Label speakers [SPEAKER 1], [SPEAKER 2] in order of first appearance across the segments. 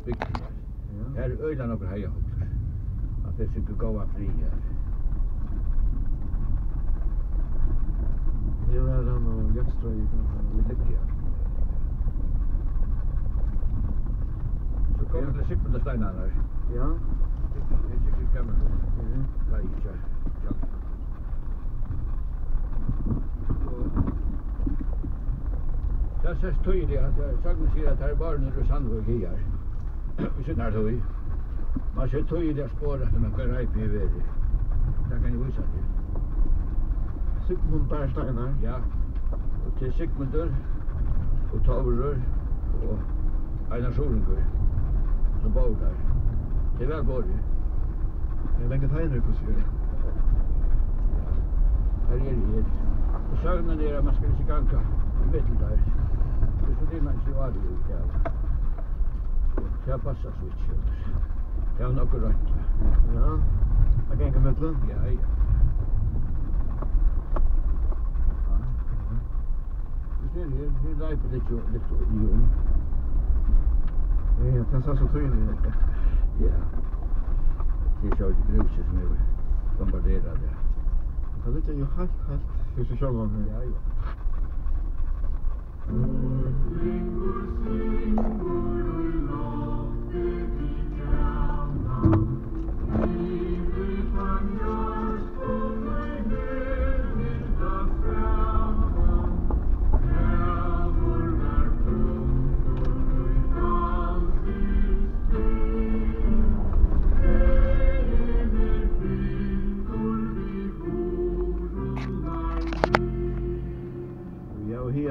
[SPEAKER 1] bygden där. Här är öjlan och hejahållor. Att det skulle gå av fri här.
[SPEAKER 2] Det var han och jaktströj
[SPEAKER 1] Det tycker jag. Så kommer det Sigmund Steinar här.
[SPEAKER 2] Ja.
[SPEAKER 1] Det är säkert gammal. Nej, inte. Det är så tydligt att Sagnen säger att här är barnen ur Sandvåg här. Vi sitter här då i. Man ser tydliga spår att de är rätt i väder. Det kan jag visa till.
[SPEAKER 2] Sigmund Steinar.
[SPEAKER 1] Ja. Och till Sigmundur och Taurur och Einar Sorengur som bor där. Det är väl både.
[SPEAKER 2] Jag lägger tegner på sig.
[SPEAKER 1] Här är det. Och Sagnen är att man ska inte ganka i mitten där. Så det man ser aldrig ut där. Det har passat så inte. Det har något rätt.
[SPEAKER 2] Ja. Jag kan inte mittlen.
[SPEAKER 1] Ja, ja. Du ser här, det är läget lite jord.
[SPEAKER 2] Ja, det är så tydligt.
[SPEAKER 1] Ja. Det är så ett gruset som är bombarderat där.
[SPEAKER 2] Det är lite ju helt för sig själv.
[SPEAKER 1] Ja, ja.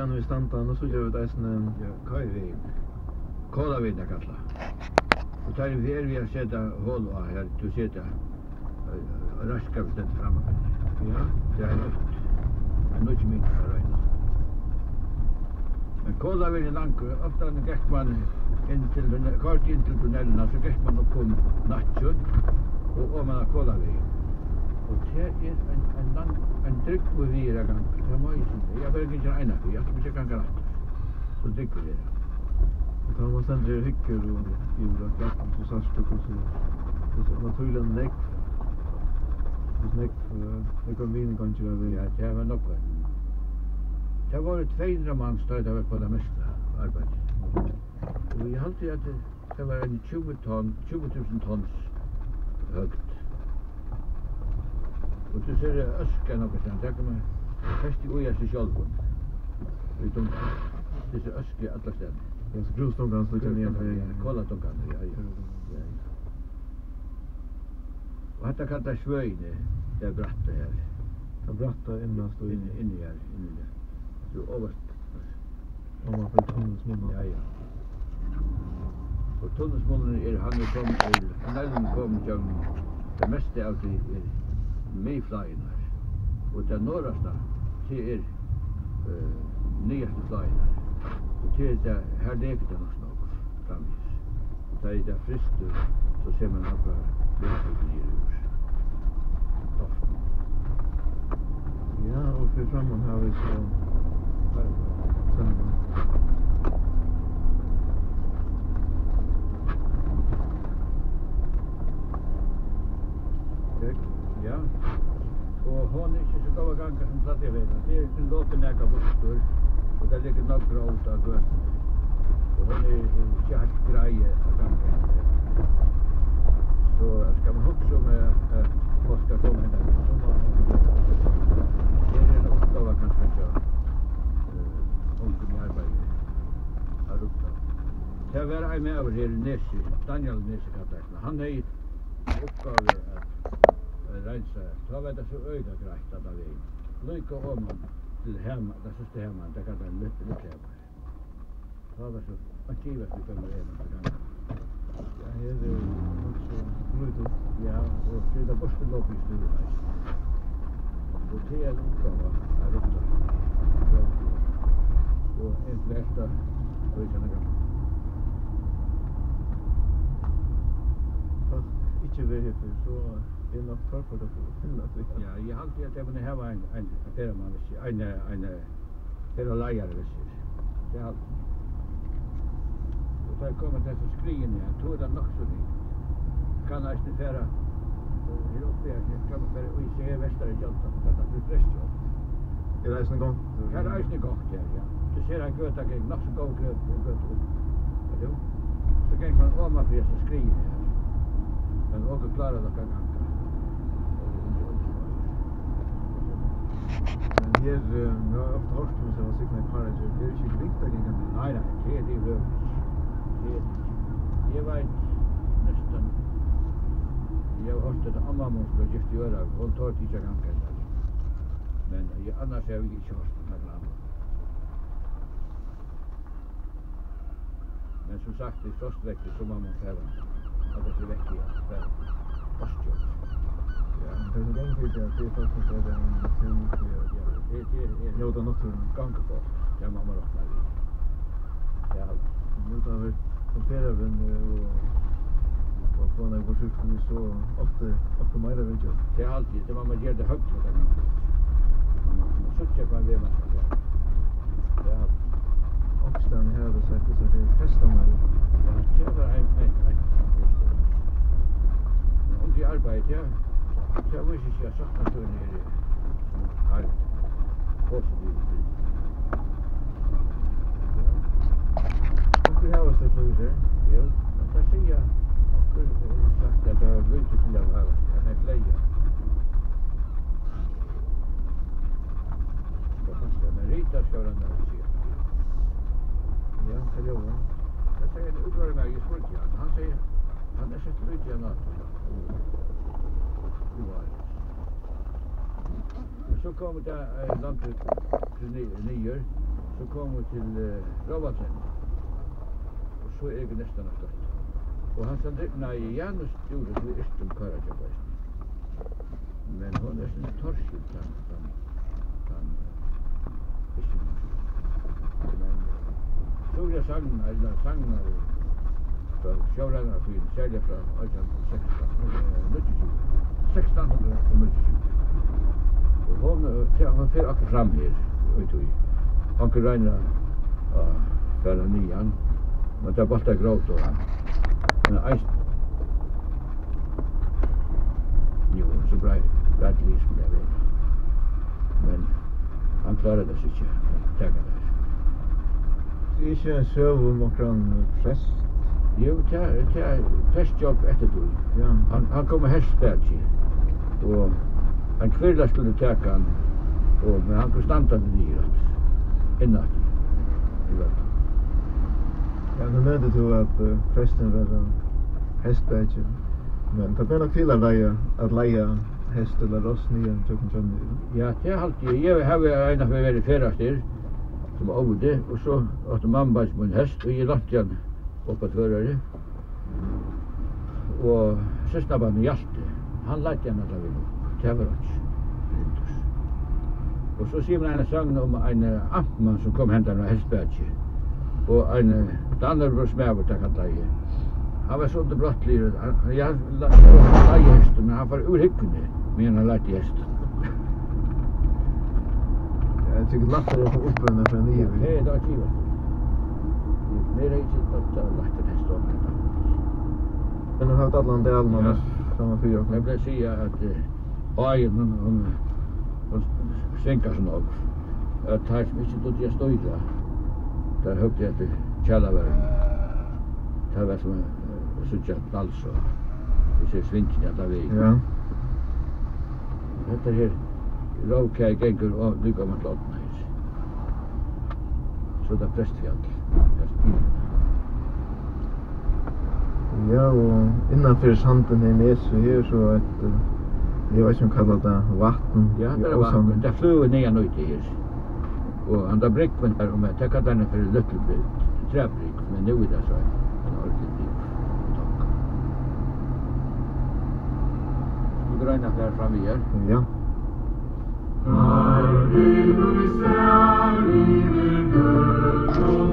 [SPEAKER 2] Här nu stannar och så gör vi det sen
[SPEAKER 1] Kajvin. Kolavin det kallar. Och tar vi att sätta hål och här du sätter raskavstet framåt.
[SPEAKER 2] Ja,
[SPEAKER 1] det är nytt. Det är nytt mycket för regna. Men Kolavin är långt. Ofta när gick man kort in till tunneln så gick man upp på natten och man har Kolavin. Och det är en tryck på vira gång. Det var ju inte. Jag behöver inte ena för jag ska kan rätt. Så tryck på det.
[SPEAKER 2] och då man sen det hycker och gjorde klappen så sås det så naturligt näck. Det näck det kan vinna kanske där.
[SPEAKER 1] Ja, det var nog. Det var 200 man stod på det mesta arbetet. Och vi hade att det var en 20 000 tons högt. Och du ser öska något sånt. Där kan man fästa i oja sig själv. Utom det är öska alla ställen.
[SPEAKER 2] Ja, så grustungan så kan ni
[SPEAKER 1] kolla tungan. Ja. Och detta kallar Svöjne. Det är bratta här.
[SPEAKER 2] Det bratta innast och
[SPEAKER 1] Inne här. Du överst.
[SPEAKER 2] Om man får tunnelsmålen.
[SPEAKER 1] Ja. Och tunnelsmålen är han kom till det mesta av det är medflygen här. Och det norraste det är nyaste flygen här. Och det är det här leker det nog snart framvis. Det är det friskt så ser man några vägflyg ner doften.
[SPEAKER 2] Ja, och för framåt har vi så sen
[SPEAKER 1] ja. Och hon är inte så goda gånger som satt jag vet. Det är en låten näka bostor. Och där ligger några ut av gött. Och hon är inte helt grejer av gånger. Så ska man också med vad ska komma där. Det är en uppgave kanske att jag omkring i arbetet har uppdrag. Det var en med över här Nesse, Daniel Nesse Katarina. Han är i uppgave att rensa. Så var det så öga grejt att vi lycka om till hemma, det sista hemma, det kan den lycka hemma. Så var så aktivt vi kommer in på gång.
[SPEAKER 2] ja, här är också brutet.
[SPEAKER 1] Ja, och det är borsten lopp i stugan. Och det är en uppgave här uppe. Och en flesta öjkarna gång.
[SPEAKER 2] Fast inte vara för så är nog kvar för det finna sig.
[SPEAKER 1] Ja, jag har alltid att jag vill ha en affärman, en affärlejare. Det är allt. Och där kommer dessa skrien här, så det nok så likt. Kan ikke fære her oppe her, kan man fære og se vestere janta, det blir prestjobb.
[SPEAKER 2] Det er en gang.
[SPEAKER 1] Her er ikke godt her, ja. Du ser en gøta gikk nok så god gøta opp. Jo. Så gikk man oma for så skriver her. Men også klarer det kan gange.
[SPEAKER 2] Men her, jeg har ofte hørt om seg å sikre en kvar, det er ikke viktig å gjenge.
[SPEAKER 1] Nei, det er det rød. Jeg vet nesten, jeg har hørt at amma mås ble gift i øra, hun tar ikke gange. Men annars har vi ikke hørt noe annet. Men som sagt, i frostvekkelig så må man fære at det er vekk i at fære frostjobb.
[SPEAKER 2] Ja, det er en tid at det er faktisk det er en tur.
[SPEAKER 1] Det er
[SPEAKER 2] Njóta naturen.
[SPEAKER 1] Gangefolk, det må man råkna litt. Det er alt.
[SPEAKER 2] Njóta av på ferien og få en hvor sjukt vi så ofte meira vid jo.
[SPEAKER 1] Det er alltid, det må man gjøre det høyt og det man må suttje på en vei man skal gjøre. Det er alt.
[SPEAKER 2] Oppstand her hadde sagt det så det er festa meg.
[SPEAKER 1] Ja, det var en om de arbeidet, ja, så var ikke jeg sagt at du er nere her positivt.
[SPEAKER 2] Onkel her var det flyr,
[SPEAKER 1] Jo, men det sier jeg sagt at det er lydelig til å være, det er leia. Men Rita skal være nær å si.
[SPEAKER 2] Ja, det er jo.
[SPEAKER 1] Det sier en utvarer meg i spurgja. Han sier, han er sett ut i en natt. Så kom det landet til Nyer, så kom vi til Råvatsen. Og så er jeg nesten av støtt. Og han sa, nei, Janus gjorde det ikke om Karajabæsen. Men hun er sånn torskilt, han men så er sangnar fra sjårænarfyren, særlig fra 1620. Og hun fer akkur fram her, vet du. Han kan regna færa nian, men det er bare gråt og han. Men eist... Jo, så bredlig skulle jeg være. Men han klarer det ikke å tega det.
[SPEAKER 2] Det er ikke en søv om okran prest.
[SPEAKER 1] Jo, det er prestjobb etter du.
[SPEAKER 2] Ja.
[SPEAKER 1] Han kom med hestspeltje. Og han kvirla skulle teka han. Men han kunne standa det nyrat. Innat.
[SPEAKER 2] Ja, nu nevnte du at presten var hestbætje. Men det er nok til at leia hest eller ross nyan tøkken tjønner.
[SPEAKER 1] Ja, det er alltid. Jeg har en av vært ferastir som Ode, og så åtte mamma som en hest, og jeg lagt igjen oppa tvørare. Og søsnabarnet Hjalte, han lagt igjen at vi nå. Det var ikke. Og så sier man en sang om en amtmann som kom hentan av hestbætje. Og en Dannerbror Smæver, det kan leie. Han var sånn brottlig, han leie hesten, men han var urhyggende, men han lagt i hesten.
[SPEAKER 2] Jeg tykker lettere å få oppvunnet fra nye.
[SPEAKER 1] Det er da kjivast. Mer er ikke at det er lagt en hest om dette.
[SPEAKER 2] Men du har hatt alle andre almann samme fyra.
[SPEAKER 1] Jeg ble si at Aien, hun svinker sånn av. At her som ikke dødde jeg støyla, der høgde jeg til kjallaværen. Det var som suttjert dals og vi ser svinken at av vei.
[SPEAKER 2] Ja.
[SPEAKER 1] Dette her råkæg gengur og lykker med låtene her. Så det er prestfjall.
[SPEAKER 2] Ja, og innanfyr sanden her nesu her så et, jeg vet ikke om kallar det vatten.
[SPEAKER 1] Ja, det er vatten. Det flyver ned ut her. Og han der brikkven her, om jeg tenker denne for løttelbrygg, trebrygg, men nå er det så en ordentlig brygg. Skal vi grønne her fram i her?
[SPEAKER 2] Ja.
[SPEAKER 3] Halleluja, livet Gud.